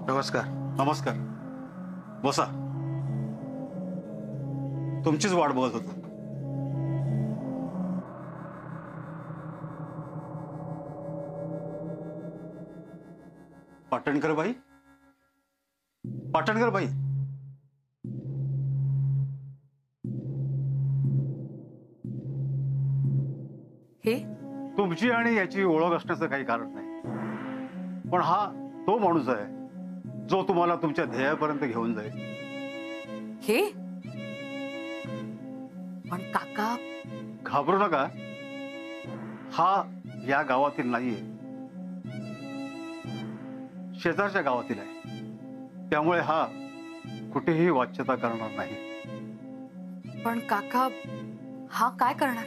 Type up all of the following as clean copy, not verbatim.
नमस्कार. नमस्कार. बसा. तुमचीच वाट बघत होतो. पाटणकर बाई, पाटणकर बाई, हे तुमची आणि याची ओळख असण्याचं काही कारण नाही, पण हा तो माणूस आहे जो तुम्हाला तुमच्या ध्येयापर्यंत घेऊन जाईल. हे पण काका, घाबरू नका. हा या गावातील नाहीये, शेजारच्या गावातील आहे. त्यामुळे हा कुठेही वाच्यता करणार नाही. पण काका हा काय करणार?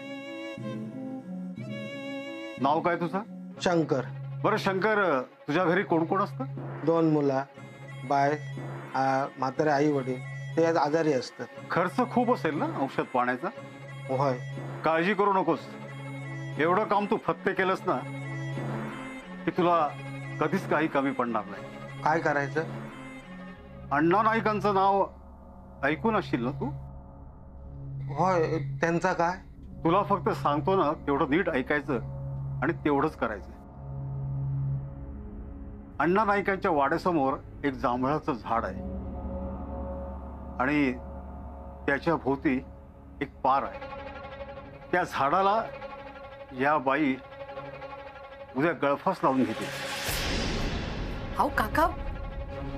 नाव काय तुझं? शंकर. बरं शंकर, तुझ्या घरी कोण कोण असतं? 2 मुलं, बाय, म्हातारे आई वडील. ते आजारी असतात. खर्च खूप असेल ना औषध पाण्याचा? होय. काळजी करू नकोस. एवढं काम तू फत्ते केलंस ना की तुला कधीच काही कमी पडणार नाही. काय करायचं? अण्णा नाईकांचं नाव ऐकून असशील ना तू? होय. त्यांचा काय? तुला फक्त सांगतो ना तेवढं नीट ऐकायचं आणि तेवढंच करायचं. अण्णा नाईकांच्या वाड्यासमोर एक जांभळाचं झाड आहे आणि त्याच्या भोवती एक पार आहे. त्या झाडाला या बाई उद्या गळफास लावून घेते. अहो काका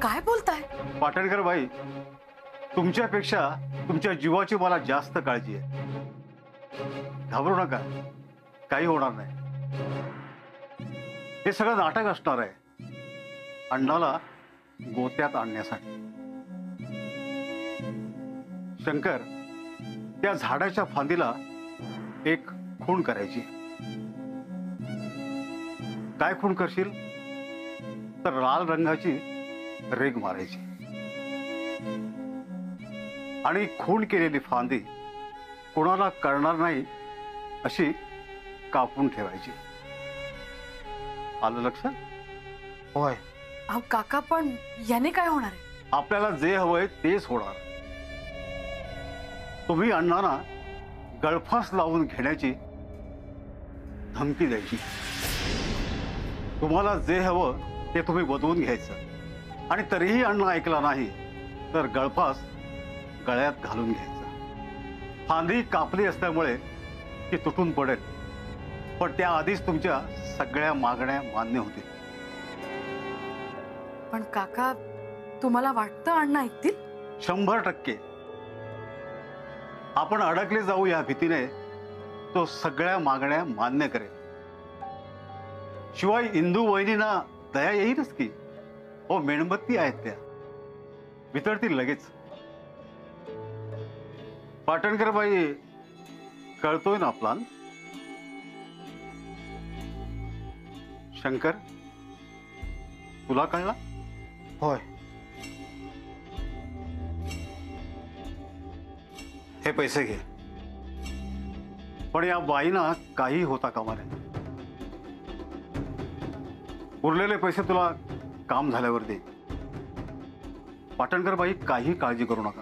काय बोलताय? पाटणकर बाई, तुमच्यापेक्षा तुमच्या जीवाची मला जास्त काळजी आहे. घाबरू नका, काही होणार नाही. हे सगळं नाटक असणार आहे अण्णाला गोत्यात आणण्यासाठी. शंकर, त्या झाडाच्या फांदीला एक खूण करायची. काय खूण करशील? तर लाल रंगाची रेग मारायची आणि खूण केलेली फांदी कोणाला कळणार नाही अशी कापून ठेवायची. आलं लक्षात? होय. अहो काका पण याने काय होणार आहे? आपल्याला जे हवंय तेच होणार. तुम्ही अण्णांना गळफास लावून घेण्याची धमकी द्यायची. तुम्हाला जे हवं ते तुम्ही बदलून घ्यायचं आणि तरीही अण्णा ऐकला नाही तर गळफास गळ्यात घालून घ्यायचा. फांदी कापली असल्यामुळे ती तुटून पडेल, पण त्याआधीच तुमच्या सगळ्या मागण्या मान्य होतील. पण काका तुम्हाला वाटतं अण्णा ऐकतील? 100%. आपण अडकले जाऊ या भीतीने तो सगळ्या मागण्या मान्य करेल. शिवाय इंदू वहिनींना दया येईलच की. हो, मेणबत्ती आहेत त्या, वितळतील लगेच. पाटणकर बाई, कळतोय ना प्लान? शंकर, तुला कळला? होय. हे पैसे घे, पण या बाईना काही होता कामा नये. उरलेले पैसे तुला काम झाल्यावर दे. पाटणकर बाई, काही काळजी करू नका,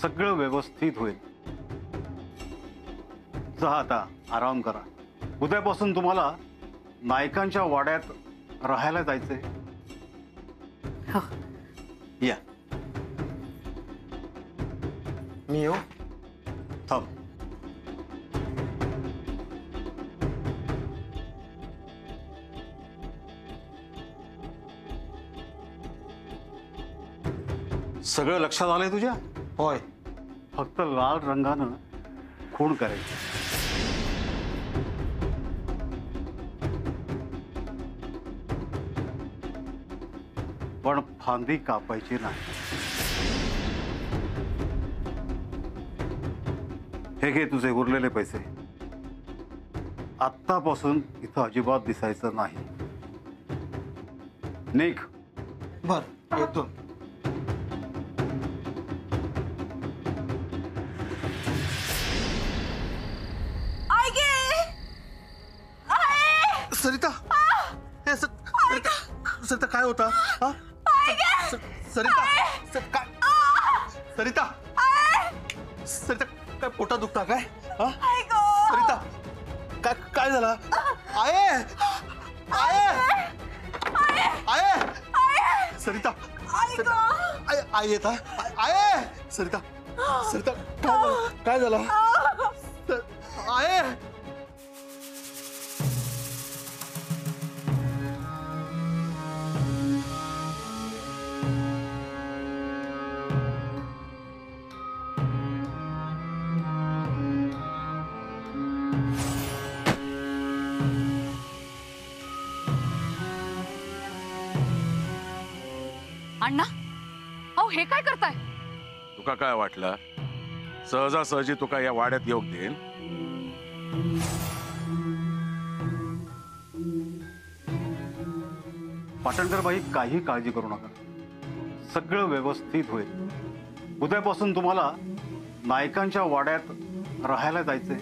सगळं व्यवस्थित होईल. जा आता, आराम करा. उद्यापासून तुम्हाला नायकांच्या वाड्यात राहायला जायचंय. हो. या. मी येऊ? थांब. सगळं लक्षात आलंय तुझ्या? होय. फक्त लाल रंगानं खूण करायची. पण फांदी कापायची नाही. हे घे तुझे उरलेले पैसे. आत्तापासून इथं अजिबात दिसायचं नाही. निघ. बर, येतो. सरिता, सरिता काय होता? सरिता सरिता सरिता काय पोटात दुखता काय हा? सरिता काय काय झालं आये आये आये सरिता आये आई येत आये सरिता सरिता काय झालं आये अण्णा अहो हे काय करताय? तुका काय वाटलं सहजासहजी तुका या वाड्यात योग देईन? पाटणकरबाई काही काळजी करू नका, सगळं व्यवस्थित होईल. उद्यापासून तुम्हाला नायकांच्या वाड्यात राहायला जायचंय.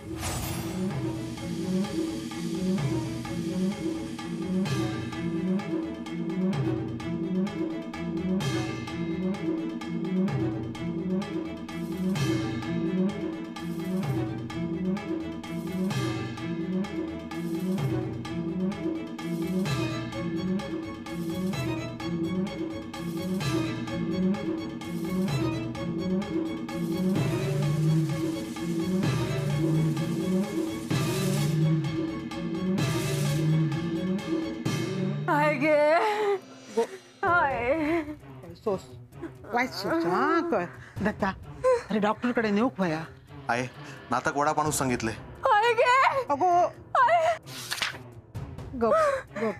सोस वाईट सोच हा कर दत्ता अरे डॉक्टरकडे नेऊ भया आहे नाटक वडा पाणूस सांगितले अगो गप गप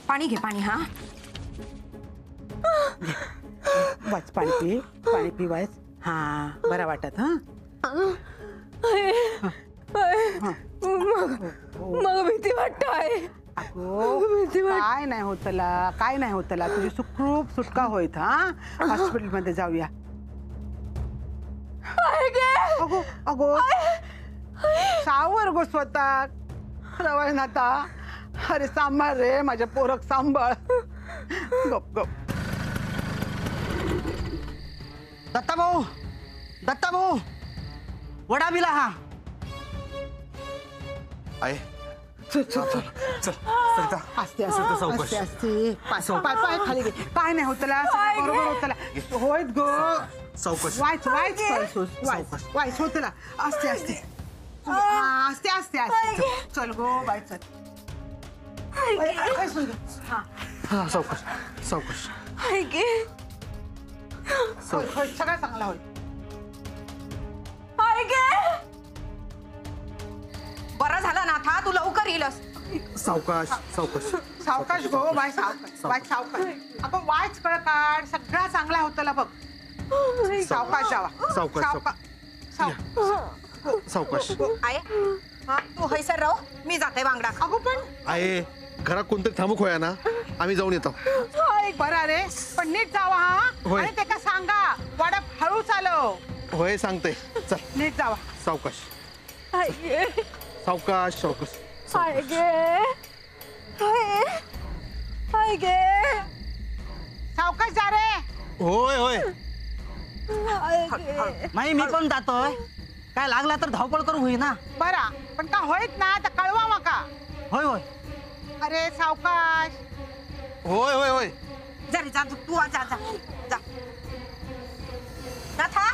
पाणी घे पाणी. हा वाच पाणी पी वाच हा बरा वाटत हा मग भीती वाटत. अगो काय नाही होत त्याला तुझी सुखरूप सुटका होईत हा हॉस्पिटल मध्ये जाऊया. अगो अगो सावर गो स्वतः रवाय नाता अरे सांभाळ रे माझ्या पोरक सांभाळ. गप गप दत्ता भाऊ वडा बिला हा आहे चल चल चल चल सरिता असते सरिता सावकाश. असते पाय पाय खाली घे काय नाही होत त्याला बरोबर होत त्याला होत गो सावकाश वाईच वाईच होत त्याला असते असते असते चल गो बाय चल हा सावकाश सावकाश सगळं चांगला होईल. बरा झाला ना था तू लवकर येईलस. सावकाश सावकाश सावकाश गो बाय सावकाश आपण वाईच कळ काढ सगळा चांगला होत बघ. सावकाश जावा सावकाश आहे हा तू हैसर राहो मी जाते बांगडा. अगो पण आहे घरात कोणतरी थांबूक होया ना आम्ही जाऊन येतो. बरा रे पण नीट जावा हा होय. आणि त्याला सांगा वाडा हळू चालव. होय सांगते चल नीट जावा सावकाश सावकाश सावकाश सावकाश जा रे. होय होय नाही मी पण जातोय काय लागला तर धावपळ करू होई ना. बरा पण का होईत ना तर कळवा मका. होय होय अरे सावकाश होय होय होय जा रे जा तू जा जा जा नाथा.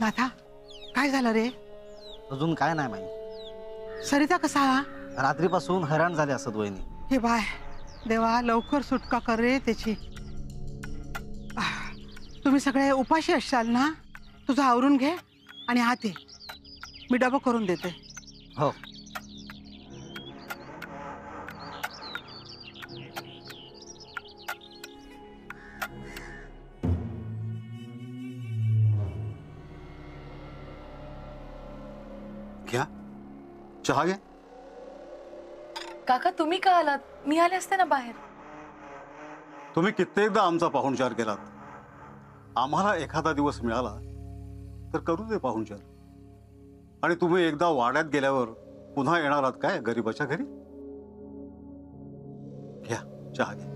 नाथा काय झालं रे? अजून काय नाही माई. सरिता कसा हा? रात्रीपासून हैराण झाले असत वहिनी. हे बाय देवा, लवकर सुटका कर रे त्याची. तुम्ही सगळे उपाशी असशाल ना? तुझं आवरून घे आणि आत ये, मी डबं करून देते. हो. घ्या चहा घ्या. काका तुम्ही का आलात? मी आले असते ना बाहेर. तुम्ही कित्येकदा आमचा पाहुणचार केलात. आम्हाला एखादा दिवस मिळाला तर करू दे पाहुणचार. आणि तुम्ही एकदा वाड्यात गेल्यावर पुन्हा येणार आहात काय गरीबाच्या घरी? घ्या चहा घ्या.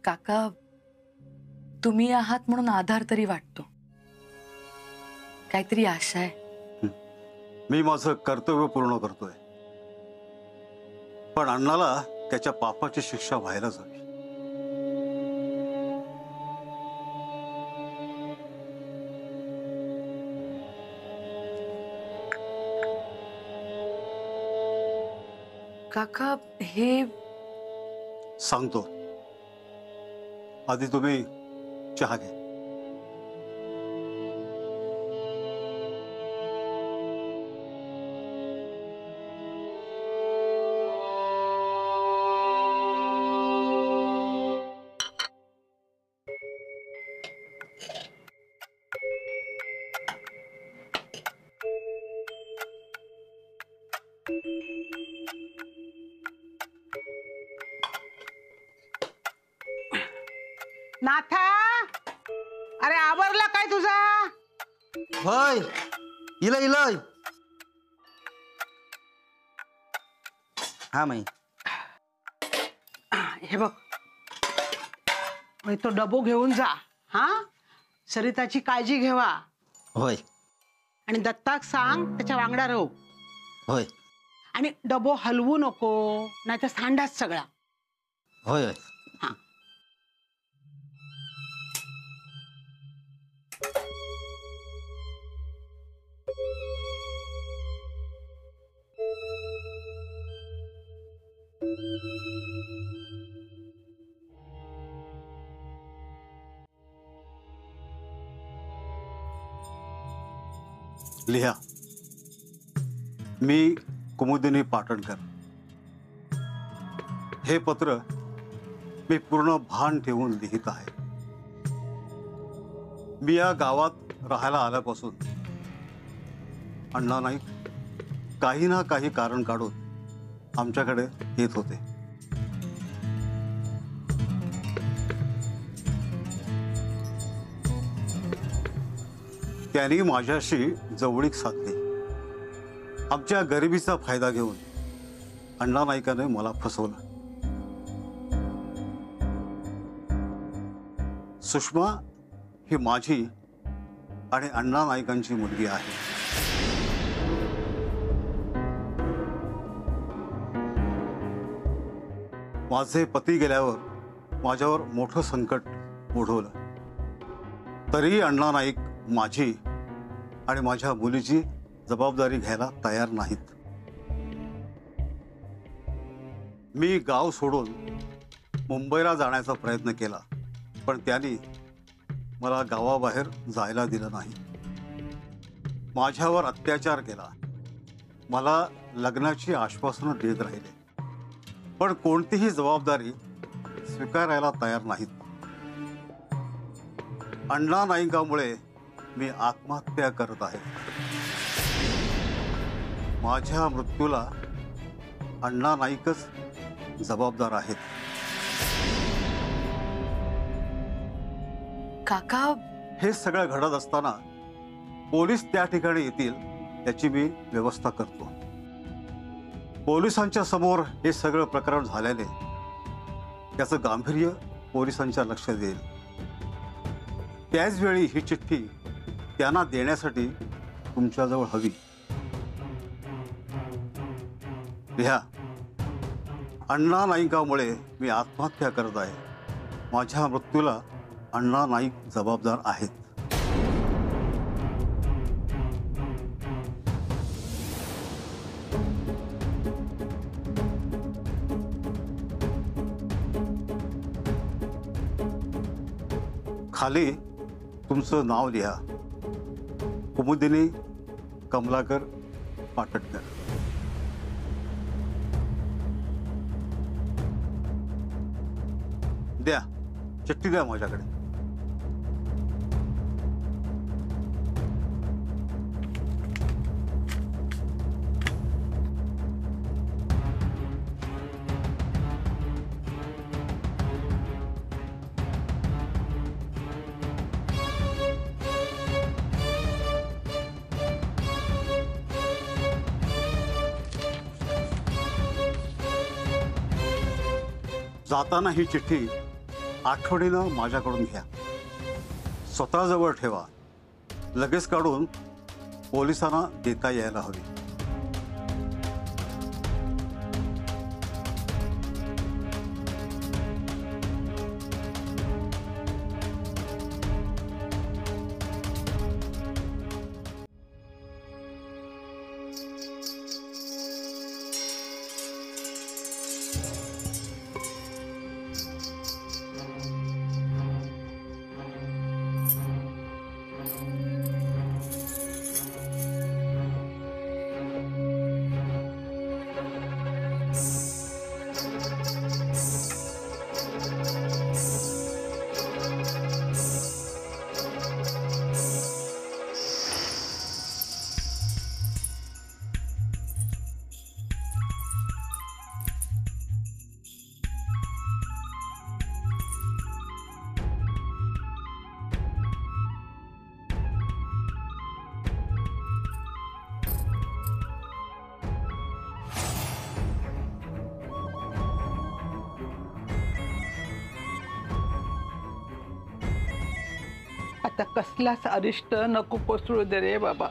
काका तुम्ही आहात म्हणून आधार तरी वाटतो. काहीतरी आशा आहे. मी माझं कर्तव्य पूर्ण करतोय, पण अण्णाला त्याच्या पापाची शिक्षा व्हायलाच हवी. काका हे सांगतो, आधी तुम्ही चहा घ्या. नाथा, अरे आवरला काय तुझा? होय, इलय इलय. हा माई. हे बघ, तो डबो घेऊन जा. हा, सरिताची काळजी घेवा. होय आणि दत्ताक सांग त्याच्या वांगडा राहू. होय आणि डबो हलवू नको, नाही तर सांडाच सगळा. होय होय. लिहा, मी कुमुदिनी पाटणकर. हे पत्र मी पूर्ण भान ठेवून लिहित आहे. मी या गावात राहायला आल्यापासून अण्णा नाईक काही ना काही कारण काढून आमच्याकडे येत होते. त्यांनी माझ्याशी जवळीक साधली. आमच्या गरिबीचा फायदा घेऊन अण्णा नाईकाने मला फसवलं. सुषमा ही माझी आणि अण्णा नाईकांची मुलगी आहे. माझे पती गेल्यावर माझ्यावर मोठं संकट ओढवलं. तरीही अण्णा नाईक माझी आणि माझ्या मुलीची जबाबदारी घ्यायला तयार नाहीत. मी गाव सोडून मुंबईला जाण्याचा प्रयत्न केला, पण त्यांनी मला गावाबाहेर जायला दिलं नाही. माझ्यावर अत्याचार केला. मला लग्नाची आश्वासनं देत राहिले, पण कोणतीही जबाबदारी स्वीकारायला तयार नाहीत. अण्णा नाईकामुळे मी आत्महत्या करत आहे. माझ्या मृत्यूला अण्णा नाईकच जबाबदार आहेत. काका हे सगळं घडत असताना पोलीस त्या ठिकाणी येतील याची मी व्यवस्था करतो. पोलिसांच्या समोर हे सगळं प्रकरण झाल्याने त्याचं गांभीर्य पोलिसांच्या लक्षात येईल. त्याच वेळी ही चिठ्ठी त्यांना देण्यासाठी तुमच्याजवळ हवी. लिहा, अण्णा नाईकामुळे मी आत्महत्या करत आहे. माझ्या मृत्यूला अण्णा नाईक जबाबदार आहेत. खाली तुमचं नाव लिहा. कुमुदिनी कमलाकर पाटणकर. द्या, चिठ्ठी द्या माझ्याकडे. जाताना ही चिठ्ठी आठवणीनं माझ्याकडून घ्या. स्वतःजवळ ठेवा. लगेच काढून पोलिसांना देता यायला हवी. आता कसलाच अरिष्ट नको कोसळू दे रे बाबा.